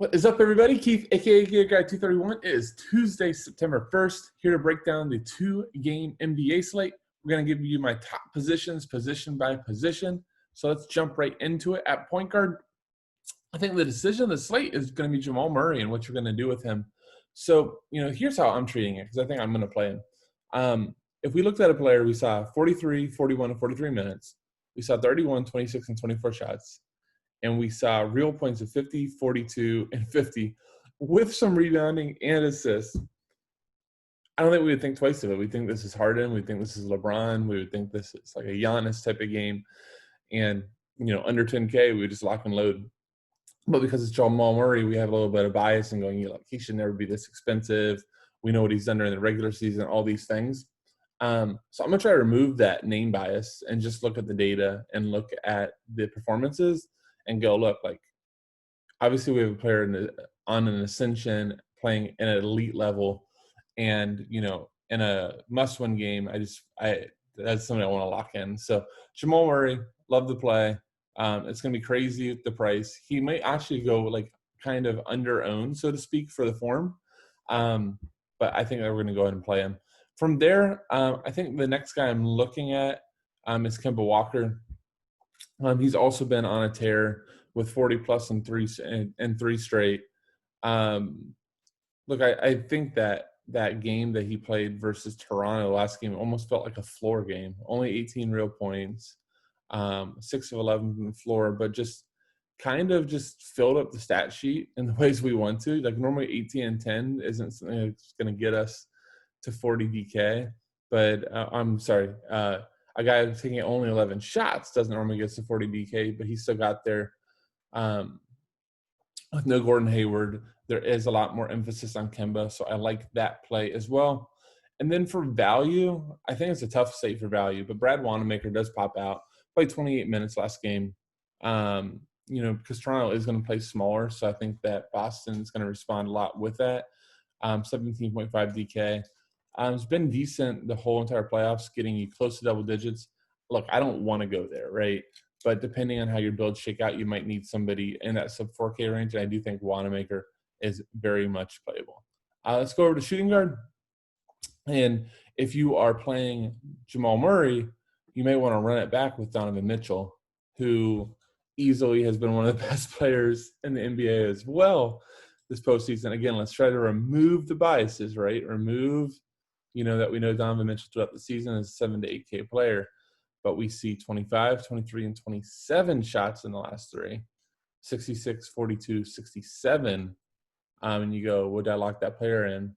What is up, everybody? Keith, aka Gear Guy 231. It is Tuesday, September 1st. Here to break down the two-game NBA slate. We're going to give you my top positions, position by position. So let's jump right into it. At point guard, I think the decision of the slate is going to be Jamal Murray and what you're going to do with him. So, here's how I'm treating it because I think I'm going to play him. If we looked at a player, we saw 43, 41, and 43 minutes. We saw 31, 26, and 24 shots. And we saw real points of 50, 42, and 50 with some rebounding and assists. I don't think we would think twice of it. We think this is Harden. We think this is LeBron. We would think this is like a Giannis type of game. And, under 10K, we would just lock and load. But because it's Jamal Murray, we have a little bit of bias and going, he should never be this expensive. We know what he's done during the regular season, all these things. So I'm going to try to remove that name bias and just look at the data and look at the performances and go, look, obviously we have a player on an ascension playing in an elite level, and in a must-win game, that's something I want to lock in. So Jamal Murray, love the play. It's going to be crazy with the price. He might actually go kind of under-owned, so to speak, for the form, but I think that we're going to go ahead and play him. From there, I think the next guy I'm looking at is KEMBA Walker. He's also been on a tear with 40+ and three straight. Look, I think that game that he played versus Toronto last game almost felt like a floor game. Only 18 real points, 6 of 11 from the floor, but just kind of just filled up the stat sheet in the ways we want to. Normally 18 and 10 isn't something that's going to get us to 40 DK, but I'm sorry. A guy taking only 11 shots doesn't normally get to 40 DK, but he still got there. With no Gordon Hayward, there is a lot more emphasis on KEMBA, so I like that play as well. And then for value, I think it's a tough slate for value, but Brad WANAMAKER does pop out. Played 28 minutes last game, because Toronto is going to play smaller, so I think that Boston is going to respond a lot with that. 17.5 DK. It's been decent the whole entire playoffs, getting you close to double digits. Look, I don't want to go there, right? But depending on how your builds shake out, you might need somebody in that sub 4K range. And I do think WANAMAKER is very much playable. Let's go over to shooting guard. And if you are playing Jamal Murray, you may want to run it back with Donovan Mitchell, who easily has been one of the best players in the NBA as well this postseason. Again, let's try to remove the biases, right? Remove that we know Donovan Mitchell throughout the season is a 7 to 8K player, but we see 25, 23, and 27 shots in the last three, 66, 42, 67. And you go, would I lock that player in?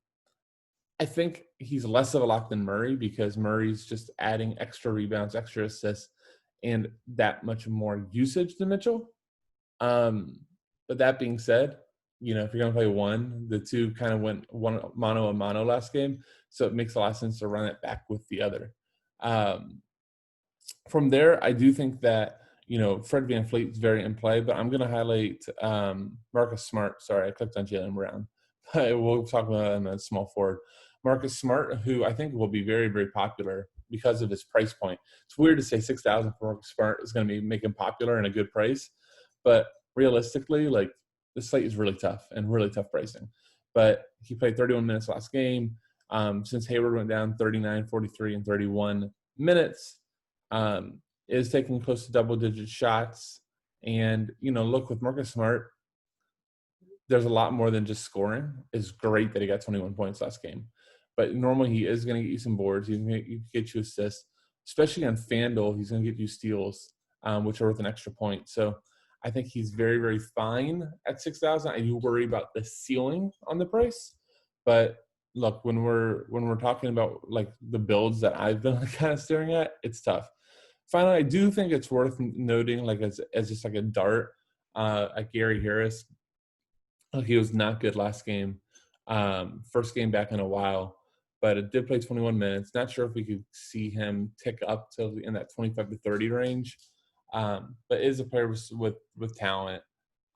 I think he's less of a lock than Murray because Murray's just adding extra rebounds, extra assists, and that much more usage than Mitchell. But that being said, if you're going to play one, the two kind of went one mano a mano last game. So it makes a lot of sense to run it back with the other. From there, I do think that, Fred VanVleet is very in play, but I'm going to highlight Marcus Smart. Sorry, I clicked on JAYLEN Brown. We'll talk about him as small forward. Marcus Smart, who I think will be very, very popular because of his price point. It's weird to say $6,000 for Marcus Smart is going to make him popular and a good price. But realistically, the slate is really tough and really tough pricing. But he played 31 minutes last game. Since Hayward went down 39, 43, and 31 minutes, is taking close to double-digit shots. And, look, with Marcus Smart, there's a lot more than just scoring. It's great that he got 21 points last game. But normally he is going to get you some boards. He's going to get you assists. Especially on FanDuel, he's going to get you steals, which are worth an extra point. So I think he's very, very fine at $6,000. I do worry about the ceiling on the price. But look, when we're talking about the builds that I've been kind of staring at, it's tough. Finally, I do think it's worth noting, as just a dart, at Gary Harris. He was not good last game, first game back in a while, but it did play 21 minutes. Not sure if we could see him tick up to in that 25 to 30 range, but is a player with talent.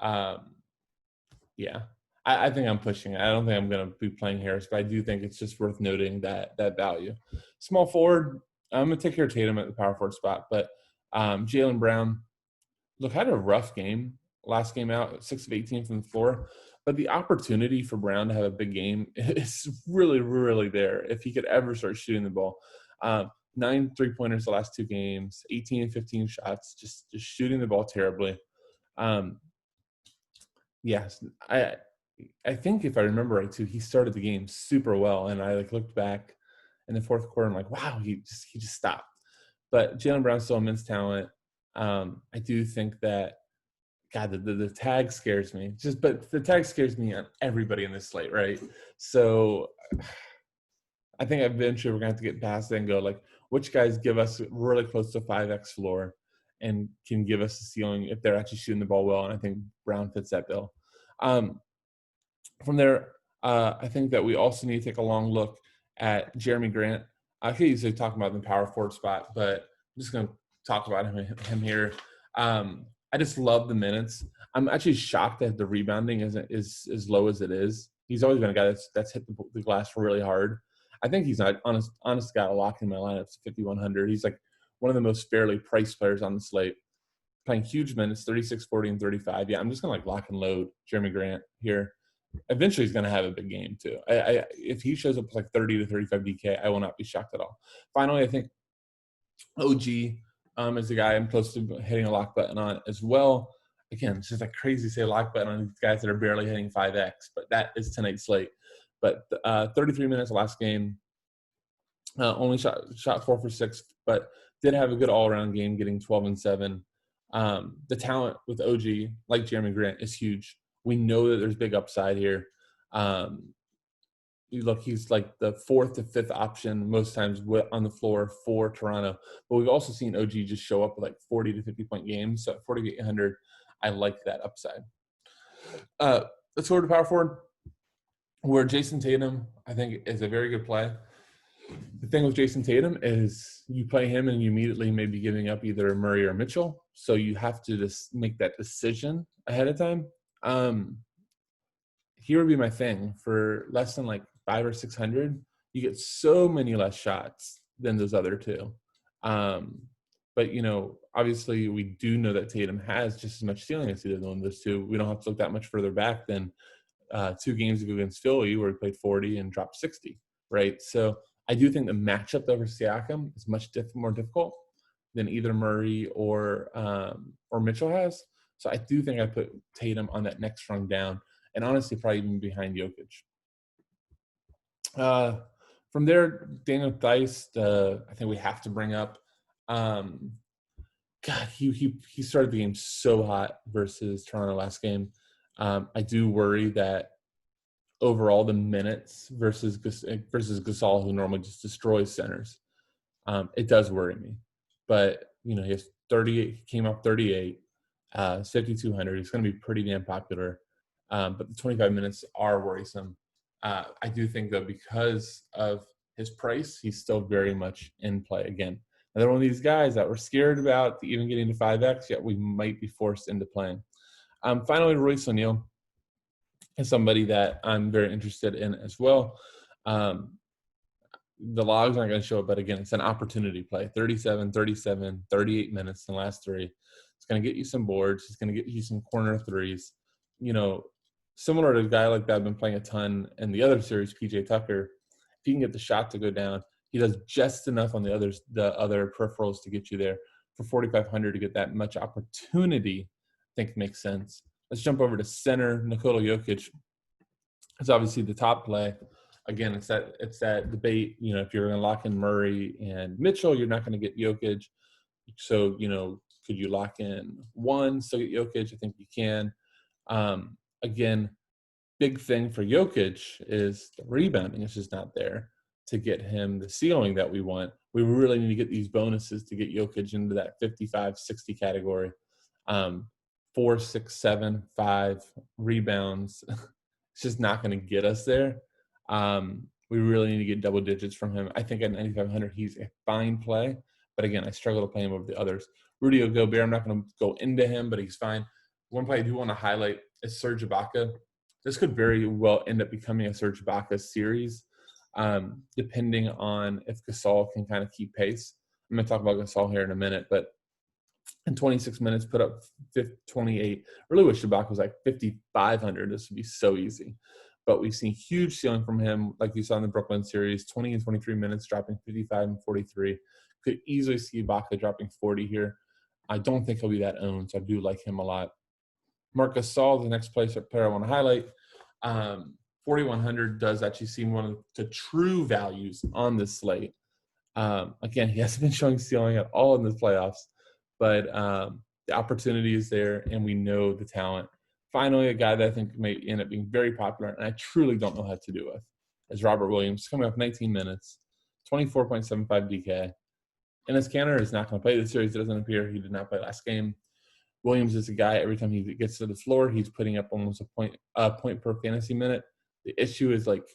Yeah. I think I'm pushing it. I don't think I'm going to be playing Harris, but I do think it's just worth noting that value. Small forward, I'm going to take care of Tatum at the power forward spot, but JAYLEN Brown, look, had a rough game last game out, 6 of 18 from the floor. But the opportunity for Brown to have a big game is really, really there if he could ever start shooting the ball. 9 3-pointers the last 2 games, 18 and 15 shots, just shooting the ball terribly. Yes, I think if I remember right too, he started the game super well, and I looked back in the fourth quarter. I'm like, wow, he just stopped. But Jaylen Brown's still immense talent. I do think that, God, the tag scares me. But the tag scares me on everybody in this slate, right? So I think eventually we're going to have to get past it and go, which guys give us really close to 5x floor and can give us a ceiling if they're actually shooting the ball well. And I think Brown fits that bill. From there, I think that we also need to take a long look at Jerami Grant. I could easily talk about the power forward spot, but I'm just going to talk about him here. I just love the minutes. I'm actually shocked that the rebounding isn't as low as it is. He's always been a guy that's hit the glass really hard. I think he's not honest guy locked in my lineups to 5,100. He's one of the most fairly priced players on the slate, playing huge minutes, 36, 40, and 35. Yeah, I'm just going to lock and load Jerami Grant here. Eventually, he's going to have a big game too. If he shows up with 30 to 35 DK, I will not be shocked at all. Finally, I think OG is the guy I'm close to hitting a lock button on as well. Again, it's just crazy to say lock button on these guys that are barely hitting 5x, but that is tonight's slate. But 33 minutes last game, only shot 4 for 6, but did have a good all-around game, getting 12 and 7. The talent with OG, like Jerami Grant, is huge. We know that there's big upside here. He's the 4th to 5th option most times on the floor for Toronto. But we've also seen OG just show up with 40 to 50-point games. So at 4,800, I like that upside. Let's go to power forward, where Jason Tatum, I think, is a very good play. The thing with Jason Tatum is you play him and you immediately may be giving up either Murray or Mitchell. So you have to just make that decision ahead of time. Here would be my thing. For less than 5 or 600, you get so many less shots than those other two. But, obviously we do know that Tatum has just as much ceiling as either one of those two. We don't have to look that much further back than 2 games against Philly where he played 40 and dropped 60, right? So I do think the matchup over Siakam is much more difficult than either Murray or Mitchell has. So I do think I put Tatum on that next rung down, and honestly probably even behind Jokic. From there, Daniel Theis, I think we have to bring up. God, he started the game so hot versus Toronto last game. I do worry that overall the minutes versus Gasol, who normally just destroys centers, it does worry me. But he has 38. He came up 38, 5,200. He's going to be pretty damn popular. But the 25 minutes are worrisome. I do think, though, because of his price, he's still very much in play. Again, another one of these guys that we're scared about even getting to 5x, yet we might be forced into playing. Finally, Royce O'Neal is somebody that I'm very interested in as well. The logs aren't going to show it, but again, it's an opportunity play. 37, 37, 38 minutes in the last 3. It's going to get you some boards. It's going to get you some corner threes. Similar to a guy like that I've been playing a ton in the other series, PJ Tucker. If he can get the shot to go down, he does just enough on the other peripherals to get you there. For 4,500 to get that much opportunity, I think makes sense. Let's jump over to center. Nikola Jokic is obviously the top play. Again, it's that debate. If you're going to lock in Murray and Mitchell, you're not going to get Jokic. So could you lock in one, still get Jokic? I think you can. Again, big thing for Jokic is the rebounding. It's just not there to get him the ceiling that we want. We really need to get these bonuses to get Jokic into that 55, 60 category. 4, 6, 7, 5 rebounds. It's just not going to get us there. We really need to get double digits from him. I think at 9,500, he's a fine play. But again, I struggle to play him over the others. Rudy Gobert, I'm not going to go into him, but he's fine. One play I do want to highlight is Serge Ibaka. This could very well end up becoming a Serge Ibaka series, depending on if Gasol can kind of keep pace. I'm going to talk about Gasol here in a minute, but in 26 minutes, put up 28. Really wish BAKA was like 5,500. This would be so easy. But we've seen huge ceiling from him, like you saw in the Brooklyn series, 20 and 23 minutes, dropping 55 and 43. Could easily see BAKA dropping 40 here. I don't think he'll be that owned, so I do like him a lot. Marcus Saul, the next player I want to highlight. 4,100 does actually seem one of the true values on this slate. Again, he hasn't been showing ceiling at all in the playoffs, but the opportunity is there, and we know the talent. Finally, a guy that I think may end up being very popular, and I truly don't know how to do with, is Robert Williams, coming off 19 minutes, 24.75 DK. And his Canner is not going to play this series. It doesn't appear. He did not play last game. Williams is a guy, every time he gets to the floor, he's putting up almost a point per fantasy minute. The issue is, like,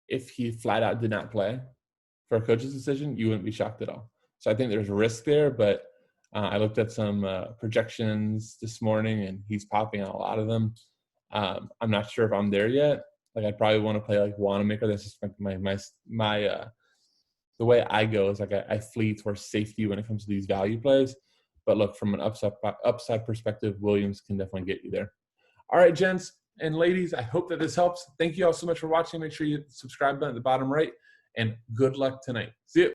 if he flat out did not play for a coach's decision, you wouldn't be shocked at all. So I think there's a risk there, but I looked at some projections this morning, and he's popping on a lot of them. I'm not sure if I'm there yet. Like, I'd probably want to play like WANAMAKER. That's just my the way I go is like I flee towards safety when it comes to these value plays. But look, from an upside perspective, Williams can definitely get you there. All right, gents and ladies, I hope that this helps. Thank you all so much for watching. Make sure you hit the subscribe button at the bottom right, and good luck tonight. See you.